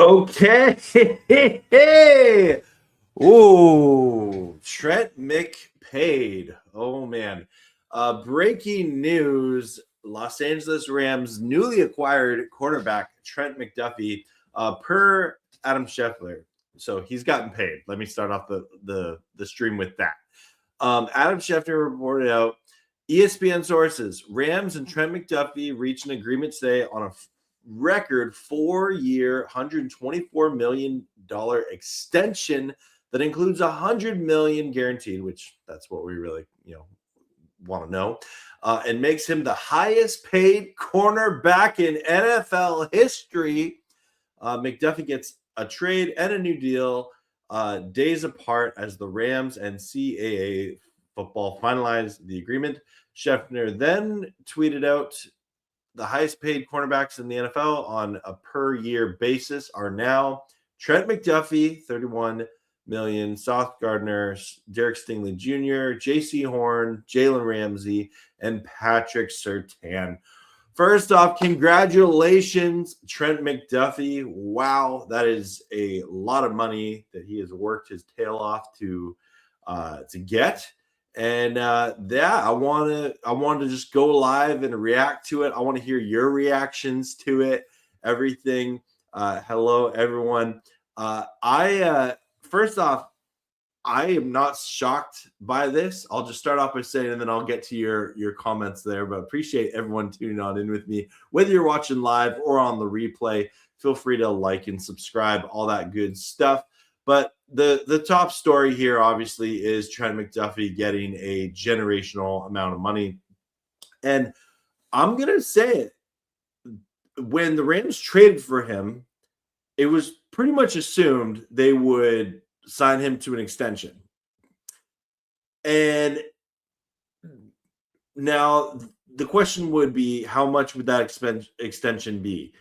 Okay. Ooh, Trent McPaid. Oh, man. Breaking news, Los Angeles Rams newly acquired quarterback Trent McDuffie per Adam Scheffler. So he's gotten paid. Let me start off the stream with that. Adam Schefter reported out, ESPN sources, Rams and Trent McDuffie reached an agreement today on a record 4-year, $124 million extension that includes $100 million guaranteed, which that's what we really, want to know, and makes him the highest paid cornerback in NFL history. McDuffie gets a trade and a new deal days apart as the Rams and CAA football finalized the agreement. Schefter then tweeted out, the highest paid cornerbacks in the NFL on a per year basis are now Trent McDuffie, $31 million, Sauce Gardner, Derek Stingley Jr., J.C. Horn, Jalen Ramsey, and Patrick Surtain. First off, congratulations, Trent McDuffie. Wow, that is a lot of money that he has worked his tail off to get. And I want to just go live and react to it. I want to hear your reactions to it. Everything. Hello, everyone. First off, I am not shocked by this. I'll just start off by saying, and then I'll get to your comments there. But appreciate everyone tuning on in with me, whether you're watching live or on the replay. Feel free to like and subscribe, all that good stuff. But the top story here, obviously, is Trent McDuffie getting a generational amount of money. And I'm going to say it. When the Rams traded for him, it was pretty much assumed they would sign him to an extension. And now the question would be, how much would that extension be?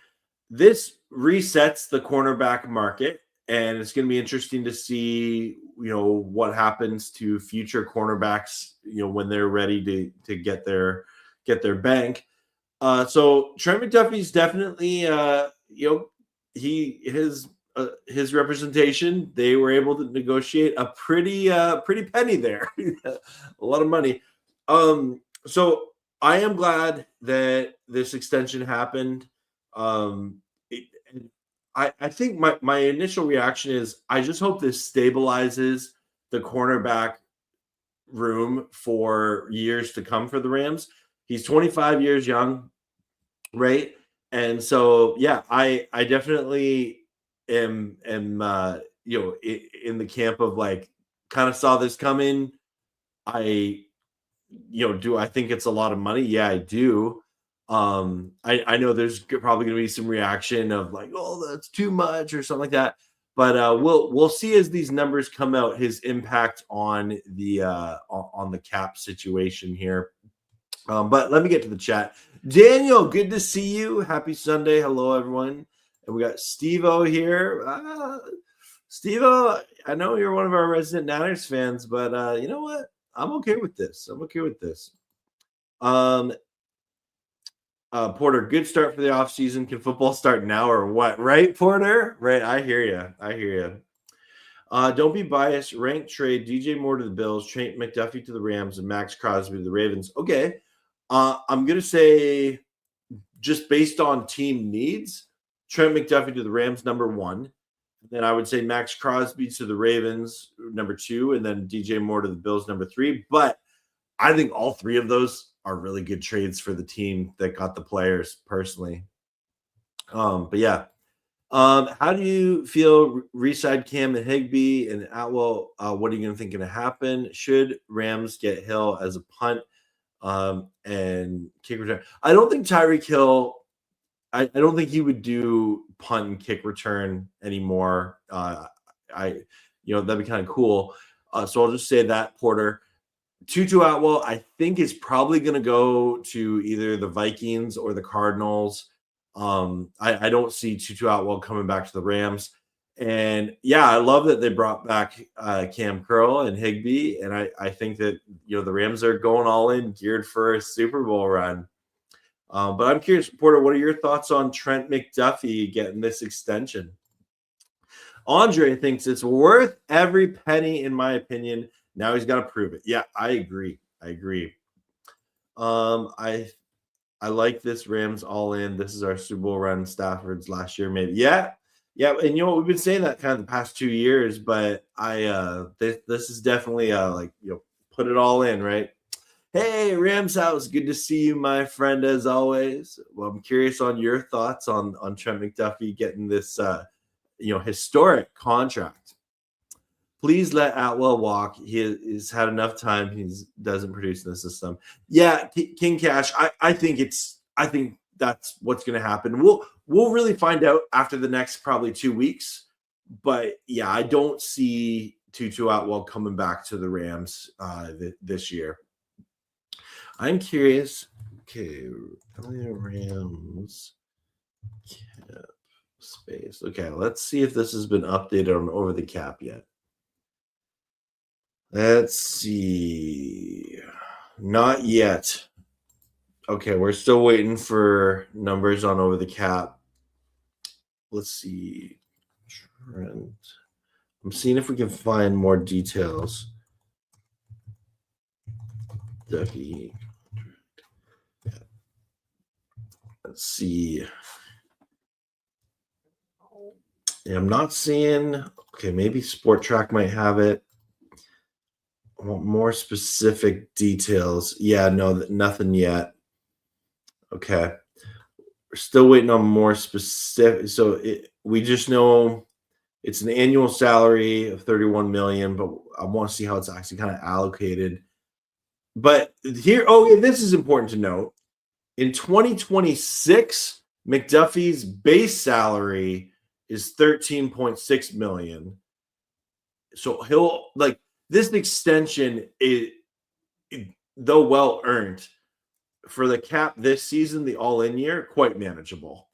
This resets the cornerback market. And it's going to be interesting to see, what happens to future cornerbacks, when they're ready to get their bank. So Trent McDuffie's definitely, his representation, they were able to negotiate a pretty penny there, a lot of money. So I am glad that this extension happened. I think my initial reaction is I just hope this stabilizes the cornerback room for years to come for the Rams. He's 25 years young, right? And so, yeah, I definitely am in the camp of kind of saw this coming. Do I think it's a lot of money? Yeah, I do. I know there's probably going to be some reaction of oh, that's too much or something like that. But we'll see as these numbers come out his impact on the cap situation here. But let me get to the chat. Daniel, good to see you. Happy Sunday. Hello, everyone. And we got Steve-O here. Steve-O, I know you're one of our resident Niners fans, but you know what? I'm okay with this. Porter, good start for the offseason. Can football start now or what? Right, Porter? Right, I hear you. Don't be biased. Rank trade DJ Moore to the Bills, Trent McDuffie to the Rams, and Max Crosby to the Ravens. Okay. I'm going to say, just based on team needs, Trent McDuffie to the Rams, number 1. Then I would say Max Crosby to the Ravens, number 2, and then DJ Moore to the Bills, number 3. But I think all 3 of those are really good trades for the team that got the players personally. But yeah. How do you feel re-side Cam and Higbee and Atwell? What are you going to think going to happen? Should Rams get Hill as a punt and kick return? I don't think Tyreek Hill, I don't think he would do punt and kick return anymore. That'd be kind of cool. So I'll just say that, Porter. Tutu Atwell, I think, is probably going to go to either the Vikings or the Cardinals. I don't see Tutu Atwell coming back to the Rams. And yeah, I love that they brought back Kamren Curl and Higbee. And I think that, the Rams are going all in, geared for a Super Bowl run. But I'm curious, Porter, what are your thoughts on Trent McDuffie getting this extension? Andre thinks it's worth every penny, in my opinion. Now he's got to prove it. Yeah, I agree. I like this Rams all in. This is our Super Bowl run. Stafford's last year, maybe. Yeah. And you know what? We've been saying that kind of the past 2 years, but this is definitely put it all in, right? Hey, Rams House, good to see you, my friend, as always. Well, I'm curious on your thoughts on Trent McDuffie getting this historic contract. Please let Atwell walk. He has had enough time. He doesn't produce in the system. Yeah, King Cash. I think that's what's going to happen. We'll really find out after the next probably 2 weeks. But yeah, I don't see Tutu Atwell coming back to the Rams this year. I'm curious. Okay, Rams cap space. Okay, let's see if this has been updated on Over the Cap yet. Let's see. Not yet. Okay, we're still waiting for numbers on Over the Cap. Let's see. Trent. I'm seeing if we can find more details. Ducky. Let's see. Yeah, I'm not seeing. Okay, maybe Sport Track might have it. I want more specific details. Yeah, no, nothing yet. Okay. We're still waiting on more specific. So we just know it's an annual salary of $31 million, but I want to see how it's actually kind of allocated. But here, this is important to note. In 2026, McDuffie's base salary is $13.6 million. So he'll this extension is, though well earned, for the cap this season, the all-in year, quite manageable.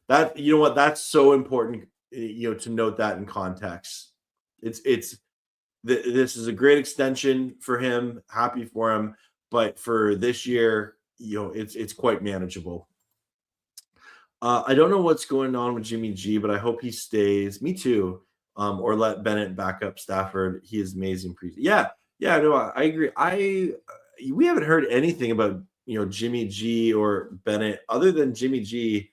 That, you know what, that's so important, to note that in context. This is a great extension for him. Happy for him, but for this year, it's quite manageable. I don't know what's going on with Jimmy G, but I hope he stays. Me too. Or let Bennett back up Stafford. He is amazing. No, I agree. We haven't heard anything about Jimmy G or Bennett other than Jimmy G.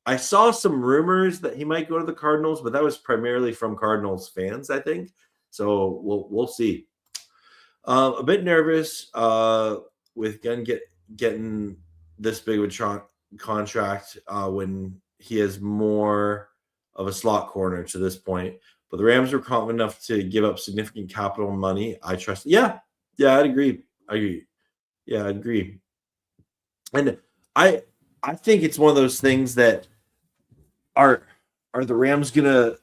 I saw some rumors that he might go to the Cardinals, but that was primarily from Cardinals fans, I think. So we'll see. A bit nervous with Gunn getting this big of a contract when he has more of a slot corner to this point. But the Rams were confident enough to give up significant capital money. I trust. Yeah, I'd agree. Yeah, I'd agree. And I think it's one of those things that are the Rams gonna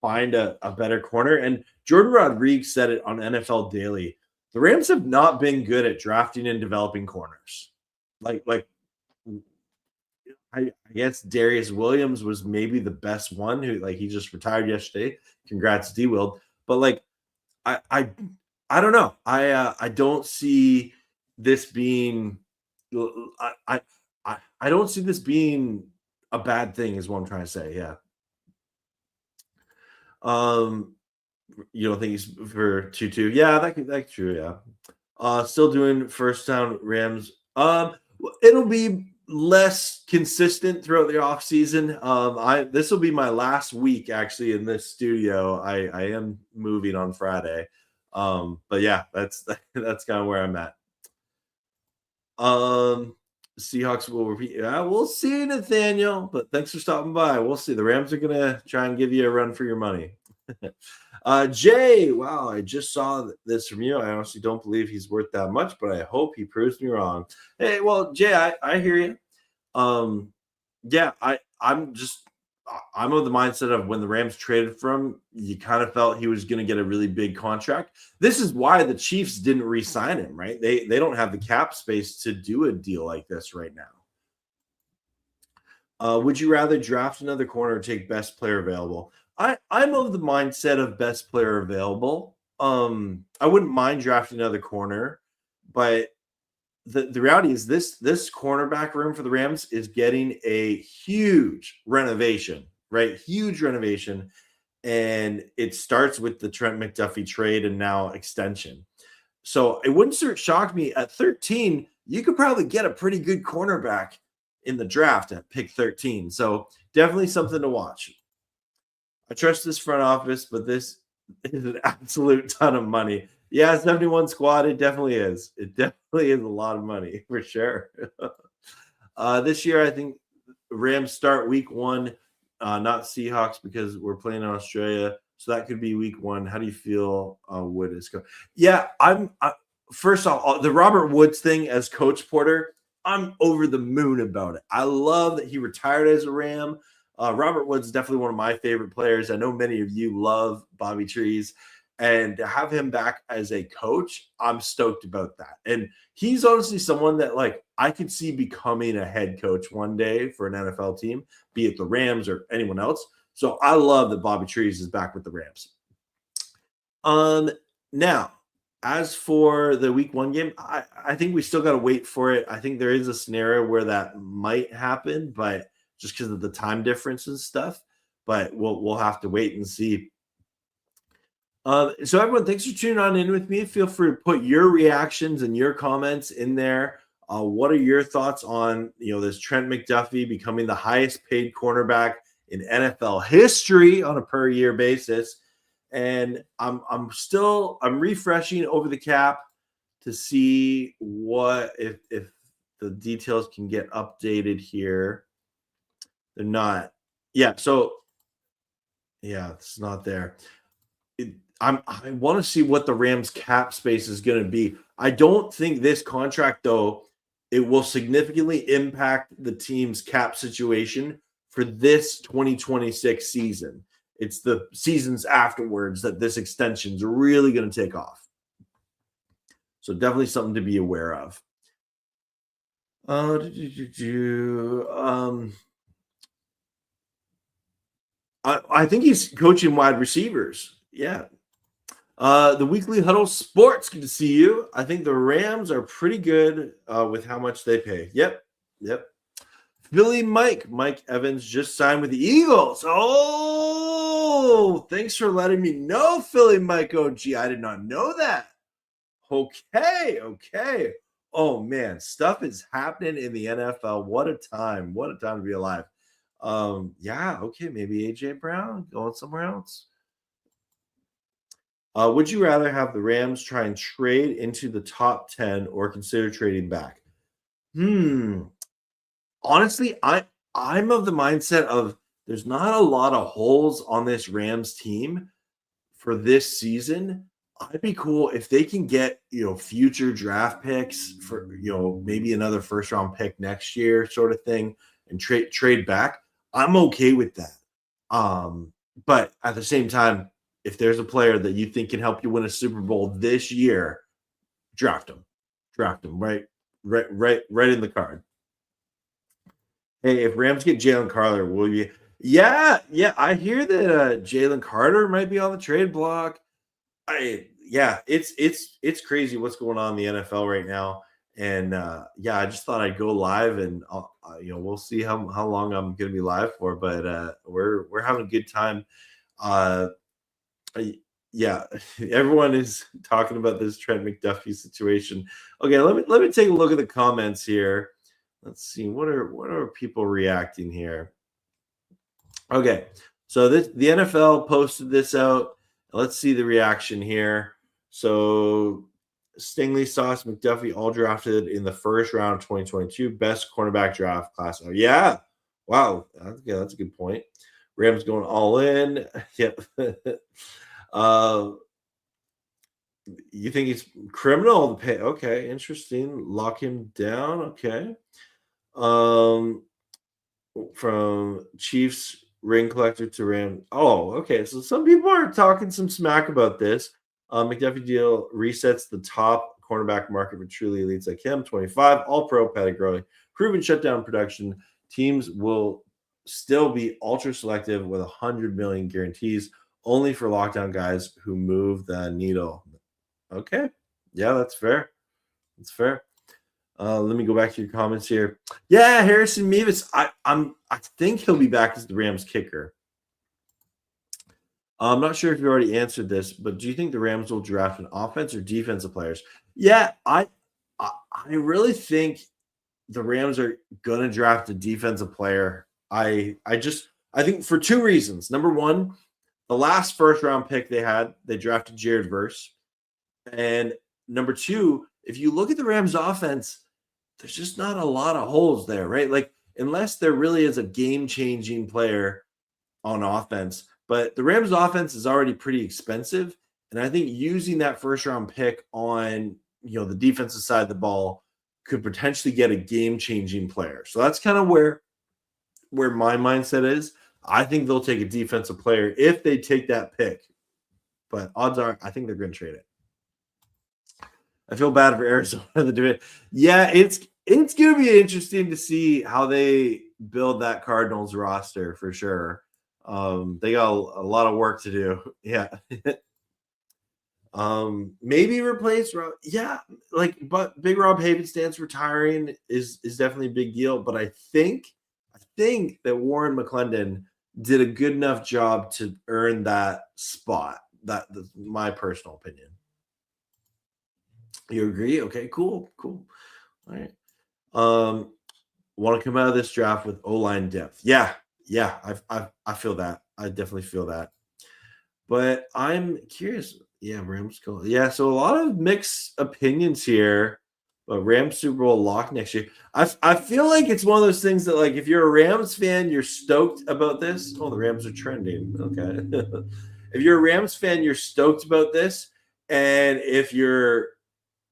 find a better corner? And Jordan Rodriguez said it on NFL Daily. The Rams have not been good at drafting and developing corners. I guess Darious Williams was maybe the best one who he just retired yesterday. Congrats, D-Wild. But I don't know. I don't see this being I don't see this being a bad thing is what I'm trying to say. Yeah. You don't think he's for 2-2? Yeah, that's true. Yeah. Still doing first down Rams. It'll be less consistent throughout the offseason. This will be my last week actually in this studio. I am moving on Friday. But yeah, that's kind of where I'm at. Seahawks will repeat. Yeah, we'll see, Nathaniel. But thanks for stopping by. We'll see. The Rams are gonna try and give you a run for your money. Jay, wow, I just saw this from you. I honestly don't believe he's worth that much, but I hope he proves me wrong. Hey, well, Jay, I hear you. Yeah, I'm of the mindset of when the Rams traded for him, you kind of felt he was going to get a really big contract. This is why the Chiefs didn't re-sign him, right? They don't have the cap space to do a deal like this right now. Would you rather draft another corner or take best player available? I'm of the mindset of best player available. I wouldn't mind drafting another corner, but the reality is this cornerback room for the Rams is getting a huge renovation. right? Huge renovation. And it starts with the Trent McDuffie trade and now extension. So it wouldn't shock me at 13, you could probably get a pretty good cornerback in the draft at pick 13. So definitely something to watch. I trust this front office, but this is an absolute ton of money. Yeah, 71 squad, it definitely is. It definitely is a lot of money for sure. This year, I think Rams start week 1, not Seahawks because we're playing in Australia. So that could be week 1. How do you feel Wood is going? Yeah, first off, the Robert Woods thing as Coach Porter, I'm over the moon about it. I love that he retired as a Ram. Robert Woods is definitely one of my favorite players. I know many of you love Bobby Trees. And to have him back as a coach, I'm stoked about that. And he's honestly someone that, like, I could see becoming a head coach one day for an NFL team, be it the Rams or anyone else. So I love that Bobby Trees is back with the Rams. Now, as for the week 1 game, I think we still got to wait for it. I think there is a scenario where that might happen, but just because of the time difference and stuff. But we'll have to wait and see. So everyone, thanks for tuning on in with me. Feel free to put your reactions and your comments in there. What are your thoughts on this Trent McDuffie becoming the highest paid cornerback in NFL history on a per year basis? And I'm refreshing over the cap to see what if the details can get updated here. They're not. Yeah, so yeah, it's not there. I want to see what the Rams cap space is going to be. I don't think this contract, though, it will significantly impact the team's cap situation for this 2026 season. It's the seasons afterwards that this extension is really going to take off. So definitely something to be aware of. I think he's coaching wide receivers. Yeah. The Weekly Huddle Sports, good to see you. I think the Rams are pretty good with how much they pay. Yep. Philly Mike Evans just signed with the Eagles. Oh, thanks for letting me know, Philly Mike OG. I did not know that. Okay. Oh, man, stuff is happening in the NFL. What a time to be alive. Yeah, okay, maybe A.J. Brown going somewhere else. Would you rather have the Rams try and trade into the top 10 or consider trading back? Honestly, I'm of the mindset of there's not a lot of holes on this Rams team for this season. I'd be cool if they can get, future draft picks for, maybe another first round pick next year sort of thing and trade back. I'm okay with that. But at the same time, if there's a player that you think can help you win a Super Bowl this year, draft him. Right in the card. Hey, if Rams get Jalen Carter, will you? Yeah. I hear that Jalen Carter might be on the trade block. It's crazy what's going on in the NFL right now. And I just thought I'd go live and we'll see how long I'm going to be live for. But we're having a good time. Everyone is talking about this Trent McDuffie situation. Okay, let me take a look at the comments here. Let's see what are people reacting here. Okay, so the NFL posted this out. Let's see the reaction here. So Stingley, Sauce, McDuffie, all drafted in the first round of 2022, best cornerback draft class. Oh yeah, wow, that's a good point. Rams going all in. Yep. You think he's criminal to pay? Okay, interesting. Lock him down. Okay. From Chiefs ring collector to Ram. Oh, okay. So some people are talking some smack about this. McDuffie deal resets the top cornerback market for truly elites like him. 25, all pro pedigree, proven shutdown production. Teams will still be ultra selective with 100 million guarantees only for lockdown guys who move the needle. Okay. Yeah, that's fair. Let me go back to your comments here. Yeah, Harrison Mevis. I think he'll be back as the Rams kicker. I'm not sure if you already answered this, but do you think the Rams will draft an offense or defensive players? Yeah, I really think the Rams are gonna draft a defensive player. I think for two reasons. Number one, the last first round pick they had, they drafted Jared Verse. And number two, if you look at the Rams offense, there's just not a lot of holes there, right? Like, unless there really is a game changing player on offense. But the Rams offense is already pretty expensive. And I think using that first round pick on, the defensive side of the ball could potentially get a game changing player. So that's kind of where my mindset is. I think they'll take a defensive player if they take that pick. But odds are, I think they're going to trade it. I feel bad for Arizona to do it. Yeah, it's going to be interesting to see how they build that Cardinals roster for sure. They got a lot of work to do. Yeah. Maybe replace Rob. Yeah, but Big Rob Havenstand's retiring is definitely a big deal. But I think that Warren McClendon did a good enough job to earn that spot. That's my personal opinion. You agree? Okay, cool. All right. Want to come out of this draft with O-line depth? Yeah. I feel that. I definitely feel that. But I'm curious. Yeah, Rams go. Yeah, so a lot of mixed opinions here. But Rams Super Bowl lock next year. I feel like it's one of those things that, like, if you're a Rams fan, you're stoked about this. Oh, the Rams are trending. Okay. If you're a Rams fan, you're stoked about this. And if you're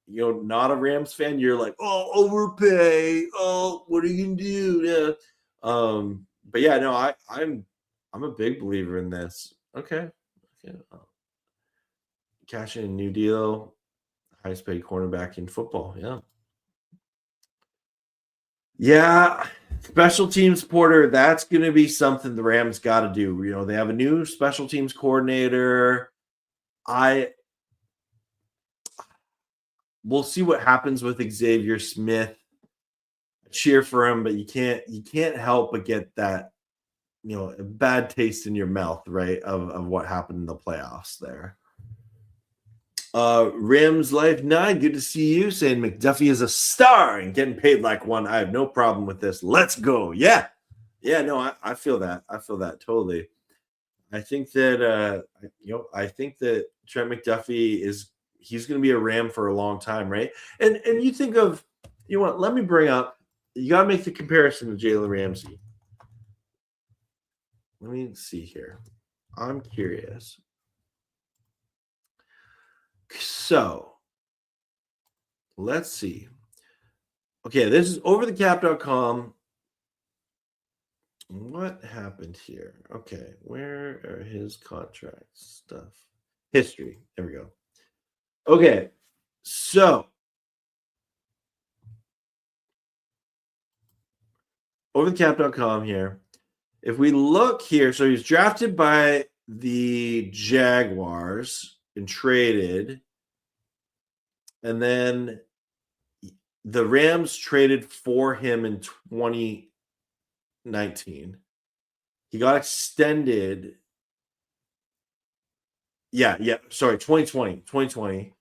not a Rams fan, you're like, oh, overpay. Oh, what are you gonna do? Yeah. But yeah, no, I'm a big believer in this. Okay. Cash in a new deal, highest paid cornerback in football. Yeah. Yeah. Special teams Porter, that's going to be something the Rams got to do. They have a new special teams coordinator. We'll see what happens with Xavier Smith. Cheer for him, but you can't help but get that, a bad taste in your mouth, right? Of what happened in the playoffs there. Rams Life 9, good to see you. Saying McDuffie is a star and getting paid like one. I have no problem with this. Let's go. Yeah. No, I feel that. I feel that totally. I think that I think that Trent McDuffie he's going to be a Ram for a long time, right? And you think of, let me bring up, you got to make the comparison to Jalen Ramsey. Let me see here. I'm curious. So let's see. Okay, this is overthecap.com. What happened here? Okay, where are his contract stuff? History. There we go. Okay, so overthecap.com here. If we look here, so he's drafted by the Jaguars and traded, and then the Rams traded for him in 2019. He got extended. Yeah. Sorry, 2020. 2020.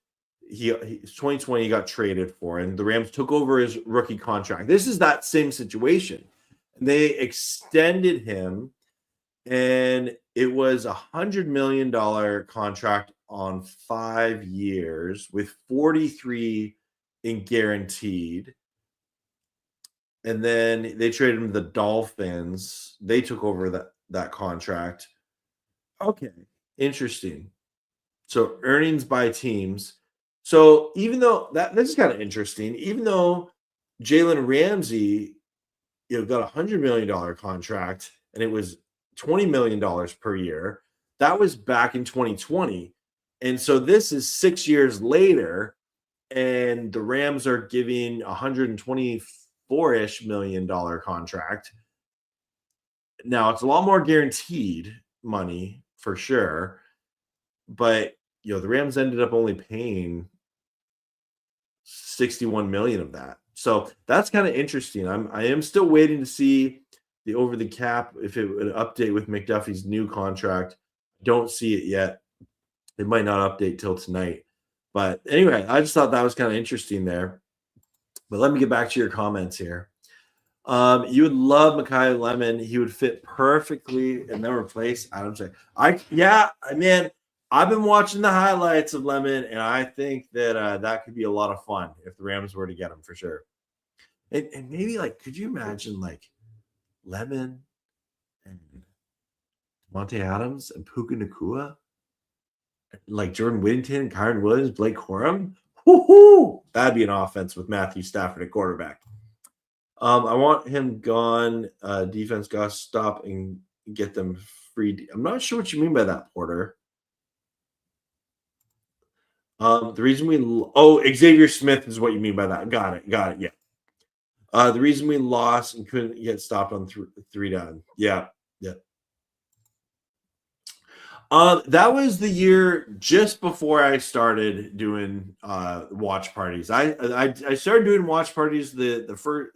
He 2020 got traded for, and the Rams took over his rookie contract. This is that same situation. They extended him, and it was $100 million contract on 5 years with 43 in guaranteed. And then they traded him to the Dolphins. They took over that contract. Okay, interesting. So earnings by teams. So even though this is kind of interesting, even though Jalen Ramsey, got $100 million contract and it was $20 million per year, that was back in 2020. And so this is 6 years later, and the Rams are giving $124-ish million contract. Now it's a lot more guaranteed money for sure, but the Rams ended up only paying $61 million of that. So that's kind of interesting. I am still waiting to see the over the cap, if it would update with McDuffie's new contract. Don't see it yet. It might not update till tonight. But anyway, I just thought that was kind of interesting there. But let me get back to your comments here. You would love Mekhi Lemon. He would fit perfectly and then replace Adam Shea. Man, I've been watching the highlights of Lemon, and I think that that could be a lot of fun if the Rams were to get him for sure. And maybe could you imagine Lemon and Monte Adams and Puka Nacua, Jordan Whittington, Kyren Williams, Blake Corum? Woo-hoo! That'd be an offense with Matthew Stafford at quarterback. I want him gone. Defense got to stop and get them free. I'm not sure what you mean by that, Porter. The reason Xavier Smith is what you mean by that. Got it. Yeah. The reason we lost and couldn't get stopped on three down. Yeah. That was the year just before I started doing watch parties. I started doing watch parties the first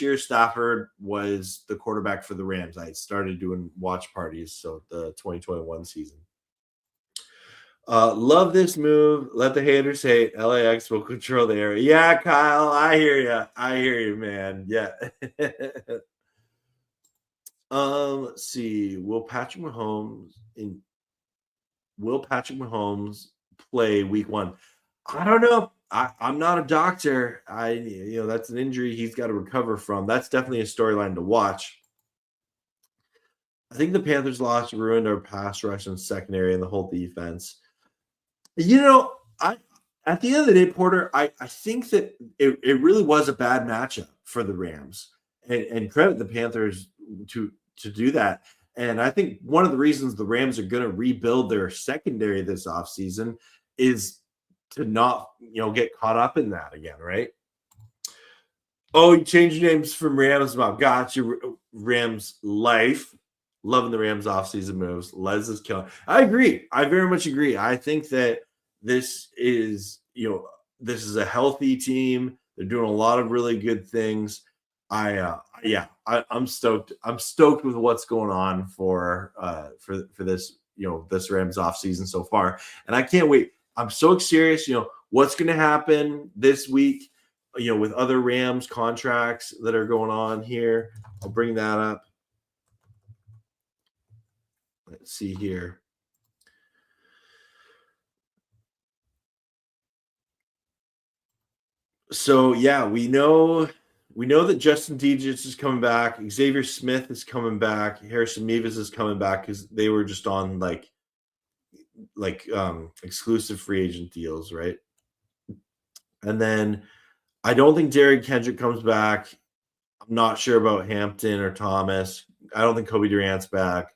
year Stafford was the quarterback for the Rams. I started doing watch parties, so the 2021 season. Love this move. Let the haters hate. LAX will control the area. Yeah, Kyle, I hear you, man. Yeah. Let's see. Will Patrick Mahomes play week 1? I don't know. I'm not a doctor. That's an injury he's got to recover from. That's definitely a storyline to watch. I think the Panthers loss ruined our pass rush and secondary and the whole defense. At the end of the day, Porter, I think that it really was a bad matchup for the Rams, and credit the Panthers to do that. And I think one of the reasons the Rams are going to rebuild their secondary this offseason is to not, get caught up in that again, right? Oh, you changed names from Rams Mob. Got you, Rams Life. Loving the Rams offseason moves. Les is killing. I agree. I very much agree. I think that this is a healthy team. They're doing a lot of really good things. I'm stoked. I'm stoked with what's going on for this, this Rams offseason so far. And I can't wait. I'm so serious, what's going to happen this week, with other Rams contracts that are going on here. I'll bring that up. Let's see here. So yeah, we know that Justin Digits is coming back. Xavier Smith is coming back. Harrison Mevis is coming back because they were just on exclusive free agent deals, right? And then I don't think Derrick Kendrick comes back. I'm not sure about Hampton or Thomas. I don't think Kobe Durant's back.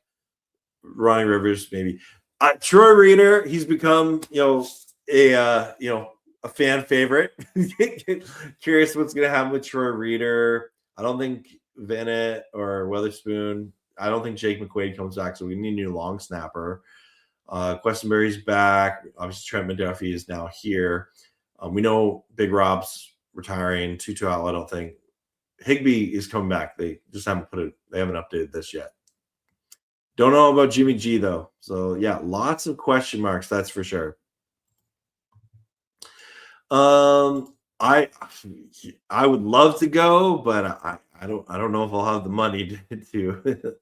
Ronnie Rivers, maybe. Troy Reader, he's become, a fan favorite. Curious what's going to happen with Troy Reader. I don't think Vanette or Weatherspoon. I don't think Jake McQuaid comes back, so we need a new long snapper. Questenberry's back. Obviously, Trent McDuffie is now here. We know Big Rob's retiring. Tutu out, I don't think. Higbee is coming back. They just haven't they haven't updated this yet. Don't know about Jimmy G, though. So, yeah, lots of question marks, that's for sure. I would love to go, but I don't know if I'll have the money to.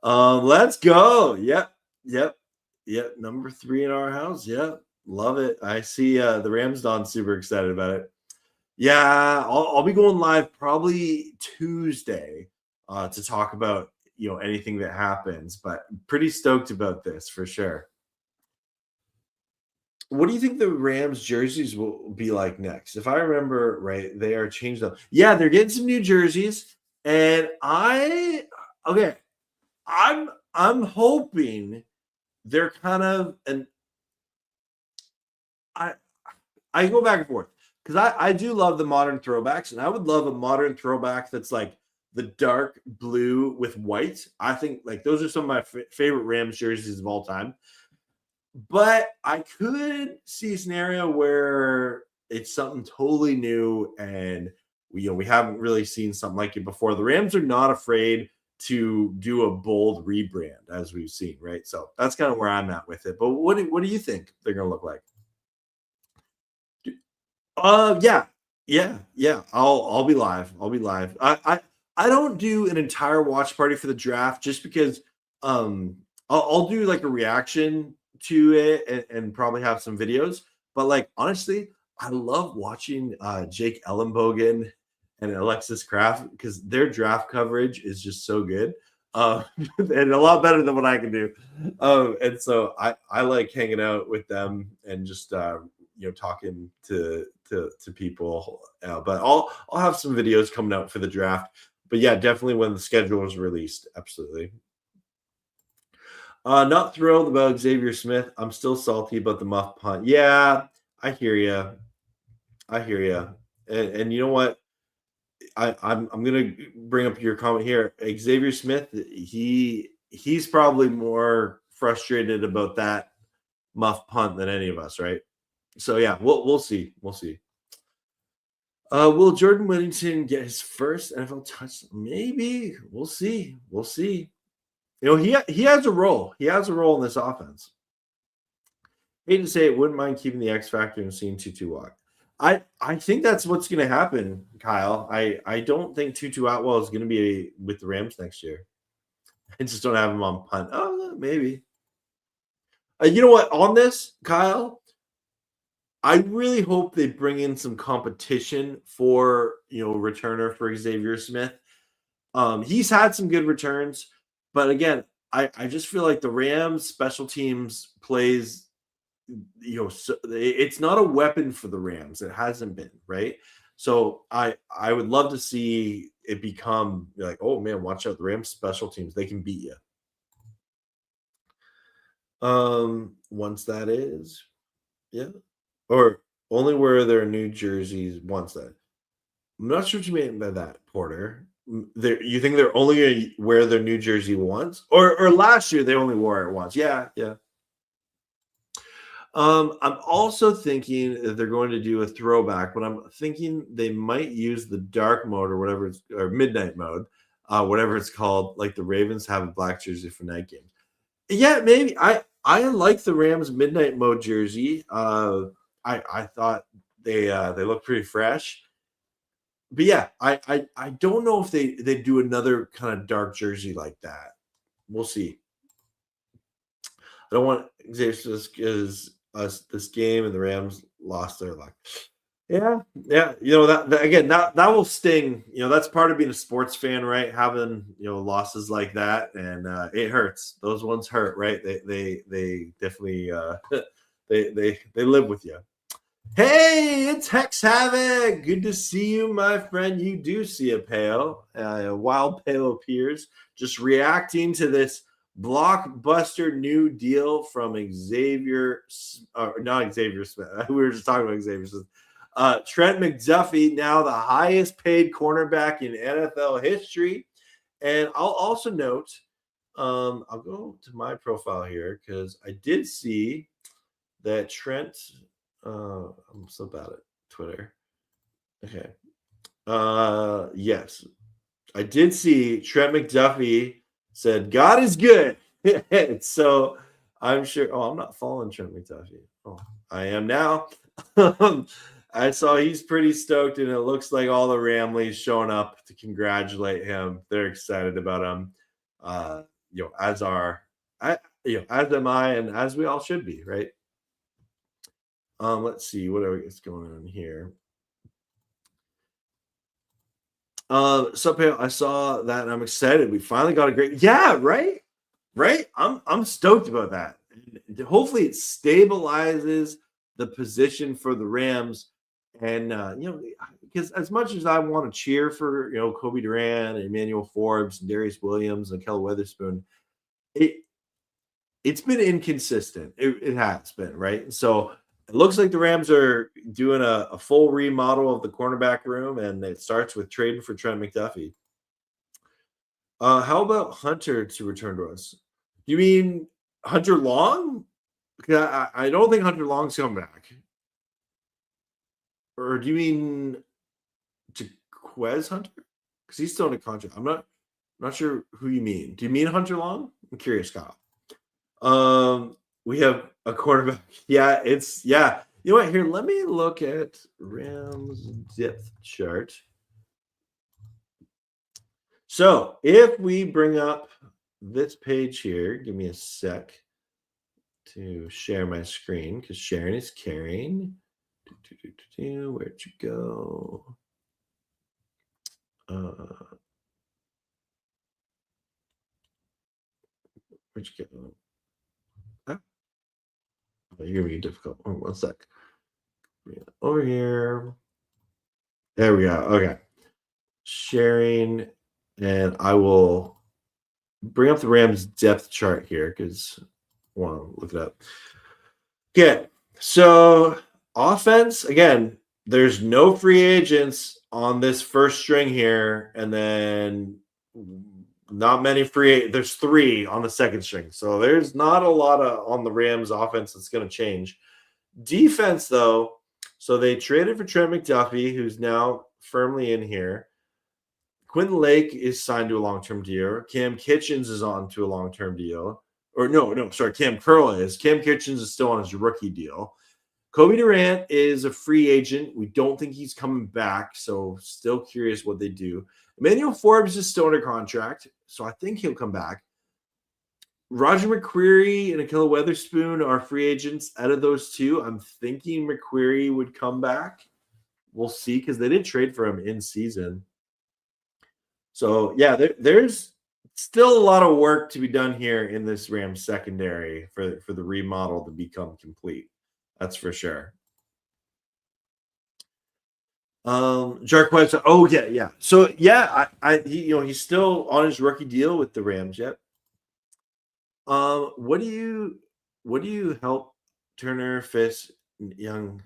Let's go. Yep. Number 3 in our house. Yep. Love it. I see the Rams Don super excited about it. Yeah, I'll be going live probably Tuesday to talk about anything that happens, but pretty stoked about this for sure. What do you think the Rams jerseys will be like next? If I remember right, they are changed up. Yeah, they're getting some new jerseys, and I'm hoping they're kind of I go back and forth because I do love the modern throwbacks, and I would love a modern throwback that's like the dark blue with white. I think those are some of my favorite Rams jerseys of all time. But I could see a scenario where it's something totally new and we haven't really seen something like it before. The Rams are not afraid to do a bold rebrand, as we've seen, right? So that's kind of where I'm at with it. But what do you think they're going to look like? Yeah, yeah. I'll be live. I'll be live. I don't do an entire watch party for the draft just because I'll do like a reaction to it and probably have some videos. But like honestly, I love watching Jake Ellenbogen and Alexis Kraft because their draft coverage is just so good. And a lot better than what I can do. And so I like hanging out with them and just talking to people. But I'll have some videos coming out for the draft. But yeah, definitely when the schedule is released, absolutely. Not thrilled about Xavier Smith. I'm still salty about the muff punt. Yeah, I hear you. I hear you. And you know what? I'm gonna bring up your comment here. Xavier Smith, he's probably more frustrated about that muff punt than any of us, right? So yeah, we'll see. We'll see. Will Jordan Whittington get his first NFL touch? Maybe. We'll see. We'll see. You know, he has a role. He has a role in this offense. Hate to say it, wouldn't mind keeping the X factor and seeing Tutu walk. I think that's what's going to happen, Kyle. I don't think Tutu Atwell is going to be with the Rams next year. I just don't have him on punt. Oh, maybe. You know what? On this, Kyle, I really hope they bring in some competition for returner for Xavier Smith. He's had some good returns, but again, I just feel like the Rams special teams plays. So it's not a weapon for the Rams. It hasn't been, right? So I would love to see it become like, oh man, watch out, the Rams special teams, they can beat you. Once that is, yeah, or only wear their new jerseys once that. I'm not sure what you mean by that, Porter. You think they're only going to wear their new jersey once, or last year they only wore it once? Yeah. I'm also thinking that they're going to do a throwback, but I'm thinking they might use the dark mode or whatever or midnight mode, whatever it's called. Like the Ravens have a black jersey for night games. Yeah, maybe. I like the Rams midnight mode jersey. I thought they look pretty fresh. But yeah, I don't know if they do another kind of dark jersey like that. We'll see. I don't want Xavier because this game and the Rams lost their luck. Yeah. That again, that will sting. That's part of being a sports fan, right? Having losses like that, and it hurts. Those ones hurt, right? They definitely they live with you. Hey, it's Hex Havoc. Good to see you, my friend. You do see a pale. A wild pale appears. Just reacting to this blockbuster new deal from Xavier, not Xavier Smith. We were just talking about Xavier Smith. Trent McDuffie, now the highest paid cornerback in NFL history. And I'll also note, I'll go to my profile here because I did see that Trent. I'm so bad at Twitter. Okay. Yes. I did see Trent McDuffie said, God is good. So I'm sure. Oh, I'm not following Trent McDuffie. Oh, I am now. I saw he's pretty stoked, and it looks like all the Ramleys showing up to congratulate him. They're excited about him. As am I, and as we all should be, right? Let's see what is going on here. So I saw that and I'm excited. We finally got a great, right. I'm stoked about that. Hopefully it stabilizes the position for the Rams. And because as much as I want to cheer for Kobe Durant and Emmanuel Forbes and Darious Williams and Kel Witherspoon, it's been inconsistent. It has been, right? So it looks like the Rams are doing a full remodel of the cornerback room, and it starts with trading for Trent McDuffie. How about Hunter to return to us? You mean Hunter Long? I don't think Hunter Long's coming back. Or do you mean Jaquez Hunter? Because he's still in a contract. I'm not. Not sure who you mean. Do you mean Hunter Long? I'm curious, Kyle. We have a quarterback. Yeah, yeah. You know what? Here, let me look at Rams depth chart. So if we bring up this page here, give me a sec to share my screen because sharing is caring. Where'd you go? Where'd you go? Oh, you're gonna be difficult. Oh, 1 sec. Over here. There we go. Okay. Sharing, and I will bring up the Rams depth chart here because I want to look it up. Okay. So offense, again, there's no free agents on this first string here, and then not many there's 3 on the second string. So there's not a lot on the Rams offense that's going to change. Defense, though, so they traded for Trent McDuffie, who's now firmly in here. Quentin Lake is signed to a long-term deal. Cam Kitchens is on to a long-term deal. Or no, sorry, Cam Curl is. Cam Kitchens is still on his rookie deal. Kobe Durant is a free agent. We don't think he's coming back, so still curious what they do. Emmanuel Forbes is still under contract, so I think he'll come back. Roger McCreary and Ahkello Witherspoon are free agents. Out of those 2, I'm thinking McCreary would come back. We'll see because they did trade for him in season. So, yeah, there's still a lot of work to be done here in this Rams secondary for the remodel to become complete. That's for sure. Jarquez. Oh, yeah. So, yeah, he's still on his rookie deal with the Rams. Yep. What do you help Turner, Fisk, Young?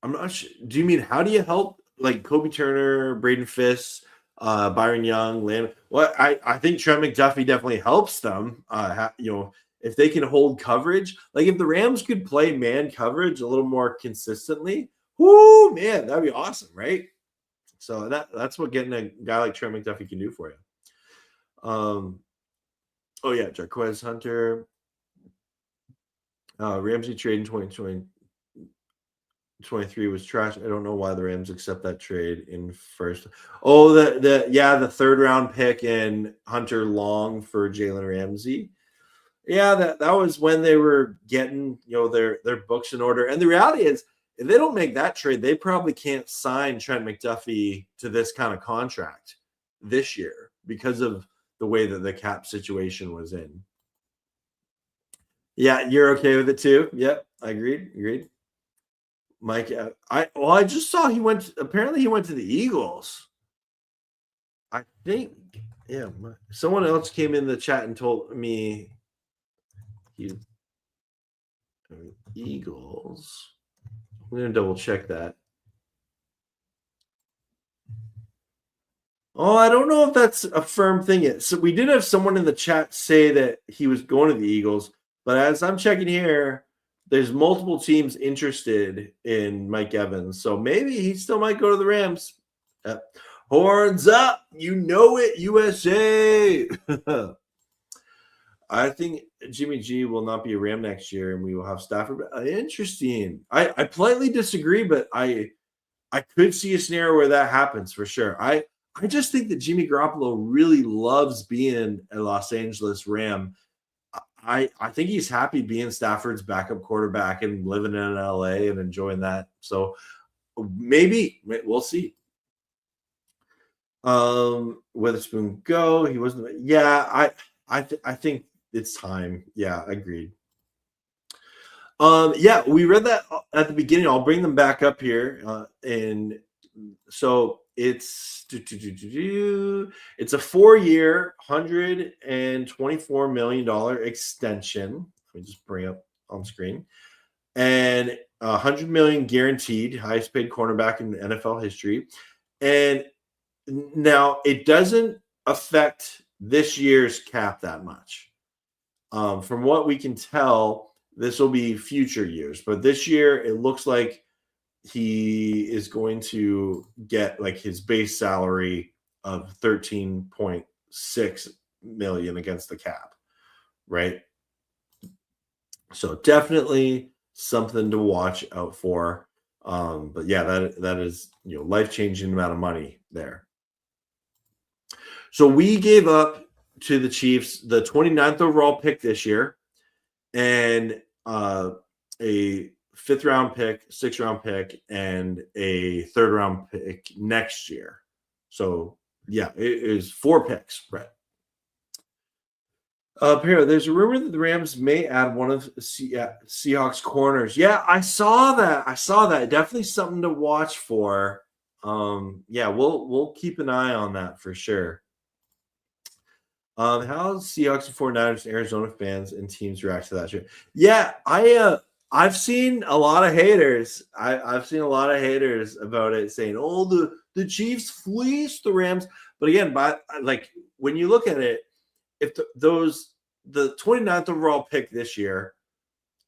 I'm not sure. Do you mean how do you help like Kobe Turner, Braden Fisk, Byron Young, Lamb? Well, I think Trent McDuffie definitely helps them. If they can hold coverage, like if the Rams could play man coverage a little more consistently, whoo, man, that'd be awesome, right? So that's what getting a guy like Trent McDuffie can do for you. Oh yeah, Jarquez Hunter. Ramsey trade in 2023 was trash. I don't know why the Rams accept that trade in first. Oh, the 3rd round pick and Hunter Long for Jalen Ramsey. Yeah, that was when they were getting their books in order. And the reality is, if they don't make that trade, they probably can't sign Trent McDuffie to this kind of contract this year because of the way that the cap situation was in. Yeah, you're okay with it too? Yep, I agreed. Mike, I just saw he went to the Eagles. I think, yeah, someone else came in the chat and told me Eagles. I'm going to double check that. Oh, I don't know if that's a firm thing yet. So we did have someone in the chat say that he was going to the Eagles, but as I'm checking here, there's multiple teams interested in Mike Evans. So maybe he still might go to the Rams. Horns up. You know it, USA. I think Jimmy G will not be a Ram next year, and we will have Stafford. Interesting. I politely disagree, but I could see a scenario where that happens for sure. I just think that Jimmy Garoppolo really loves being a Los Angeles Ram. I think he's happy being Stafford's backup quarterback and living in LA and enjoying that. So maybe we'll see. Witherspoon go. He wasn't. Yeah, I think it's time. Yeah, agreed. Yeah, we read that at the beginning. I'll bring them back up here. And so it's a 4-year, $124 million extension. Let me just bring up on screen. And $100 million guaranteed, highest paid cornerback in NFL history. And now it doesn't affect this year's cap that much. From what we can tell, this will be future years, but this year it looks like he is going to get like his base salary of 13.6 million against the cap, right? So definitely something to watch out for. But yeah, that is life-changing amount of money there. So we gave up to the Chiefs the 29th overall pick this year and a 5th round pick, 6th round pick, and a 3rd round pick next year. So yeah, it is 4 picks, Brett. Pero, there's a rumor that the Rams may add one of Seahawks corners. Yeah, I saw that. Definitely something to watch for. Yeah, we'll keep an eye on that for sure. How Seahawks and 49ers, Arizona fans and teams react to that shit? Yeah, I've seen a lot of haters. I've seen a lot of haters about it saying, "Oh, the Chiefs fleeced the Rams." But again, when you look at it, if the 29th overall pick this year,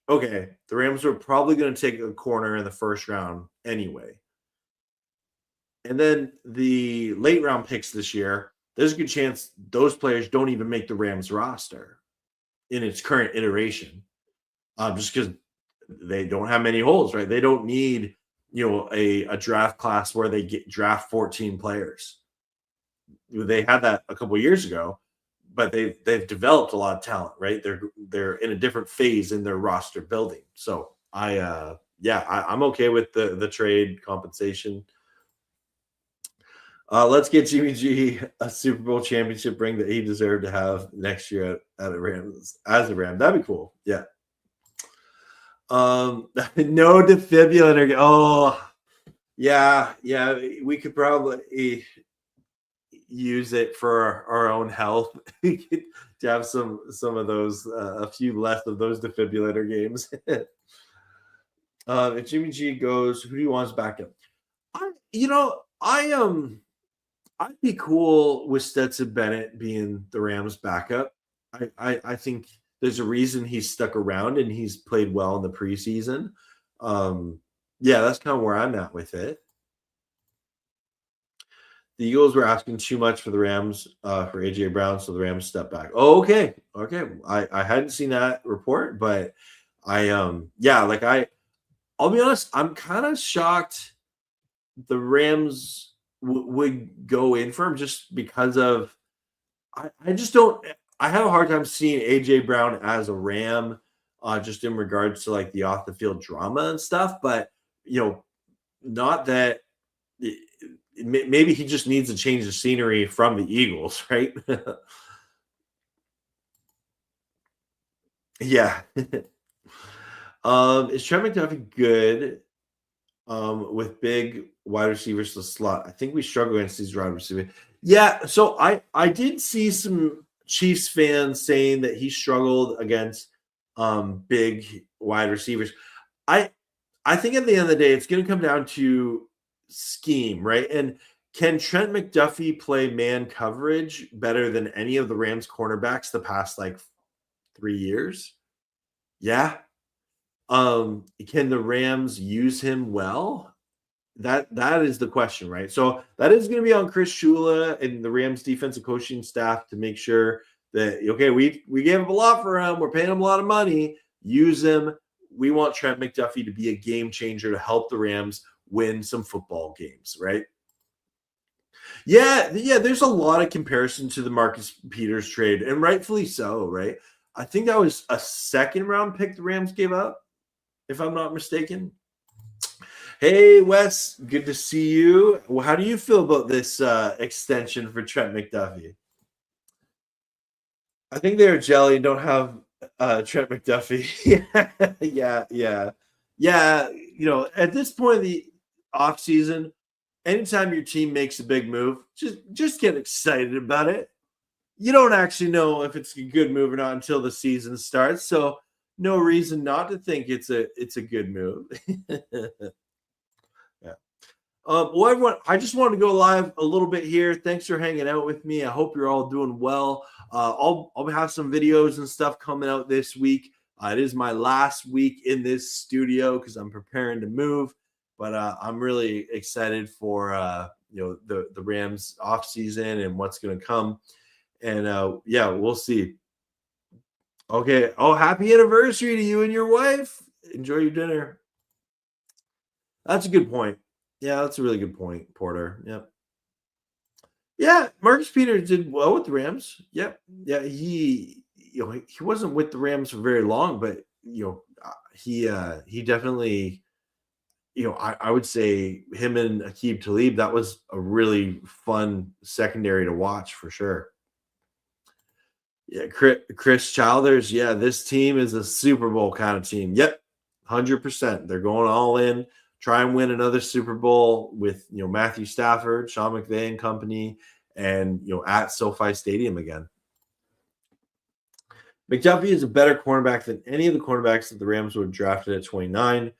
okay, the Rams were probably going to take a corner in the 1st round anyway. And then the late round picks this year, there's a good chance those players don't even make the Rams roster in its current iteration, just because they don't have many holes, right? They don't need a draft class where they draft 14 players. They had that a couple of years ago, but they've developed a lot of talent, right? They're in a different phase in their roster building. So I'm okay with the trade compensation. Let's get Jimmy G a Super Bowl championship ring that he deserved to have next year at a Rams as a Ram. That'd be cool. Yeah. No defibrillator. Oh, yeah. We could probably use it for our own health. To have some of those, a few less of those defibrillator games. If Jimmy G goes, who do you want as backup? I'd be cool with Stetson Bennett being the Rams backup. I think there's a reason he's stuck around and he's played well in the preseason. Yeah, that's kind of where I'm at with it. The Eagles were asking too much for the Rams for AJ Brown, so the Rams stepped back. Oh, okay. I hadn't seen that report, but I'll be honest, I'm kind of shocked the Rams would go in for him just because of I just don't. I have a hard time seeing AJ Brown as a Ram, just in regards to like the off the field drama and stuff. But not that. Maybe he just needs to change the scenery from the Eagles, right? Yeah. Is Trent McDuffie good with big wide receivers to the slot? I think we struggle against these wide receivers. Yeah, so I did see some Chiefs fans saying that he struggled against big wide receivers. I think at the end of the day, it's going to come down to scheme, right? And can Trent McDuffie play man coverage better than any of the Rams cornerbacks the past 3 years? Yeah. Can the Rams use him well? That is the question, right? So that is going to be on Chris Shula and the Rams defensive coaching staff to make sure that, okay, we gave up a lot for him. We're paying him a lot of money. Use him. We want Trent McDuffie to be a game changer to help the Rams win some football games, right? Yeah, there's a lot of comparison to the Marcus Peters trade, and rightfully so, right? I think that was a 2nd round pick the Rams gave up, if I'm not mistaken. Hey, Wes, good to see you. Well, how do you feel about this extension for Trent McDuffie? I think they're jelly and don't have Trent McDuffie. Yeah. At this point in the offseason, anytime your team makes a big move, just get excited about it. You don't actually know if it's a good move or not until the season starts, so no reason not to think it's a good move. Yeah. Well, everyone, I just wanted to go live a little bit here. Thanks for hanging out with me. I hope you're all doing well. I'll have some videos and stuff coming out this week. It is my last week in this studio because I'm preparing to move. But I'm really excited for the Rams offseason and what's going to come. And we'll see. Okay. Oh, happy anniversary to you and your wife. Enjoy your dinner. That's a good point. Yeah, that's a really good point, Porter. Yep. Yeah, Marcus Peters did well with the Rams. Yep. Yeah, he wasn't with the Rams for very long, but he definitely, I would say him and Aqib Talib, that was a really fun secondary to watch for sure. Yeah, Chris Childers. Yeah, this team is a Super Bowl kind of team. Yep, 100%. They're going all in, try and win another Super Bowl with Matthew Stafford, Sean McVay and company, and at SoFi Stadium again. McDuffie is a better cornerback than any of the cornerbacks that the Rams would have drafted at 29.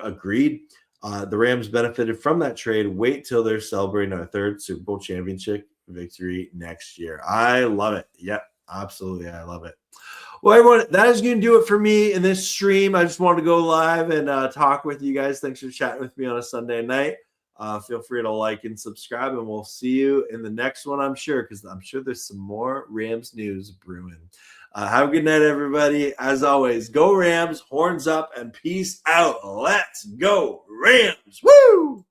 Agreed. The Rams benefited from that trade. Wait till they're celebrating our third Super Bowl championship victory next year. I love it. Yep, absolutely. I love it. Well, everyone, that is going to do it for me in this stream. I just wanted to go live and talk with you guys. Thanks for chatting with me on a Sunday night. Feel free to like and subscribe, and we'll see you in the next one, I'm sure, because I'm sure there's some more Rams news brewing. Have a good night, everybody. As always, go Rams, horns up, and peace out. Let's go Rams. Woo!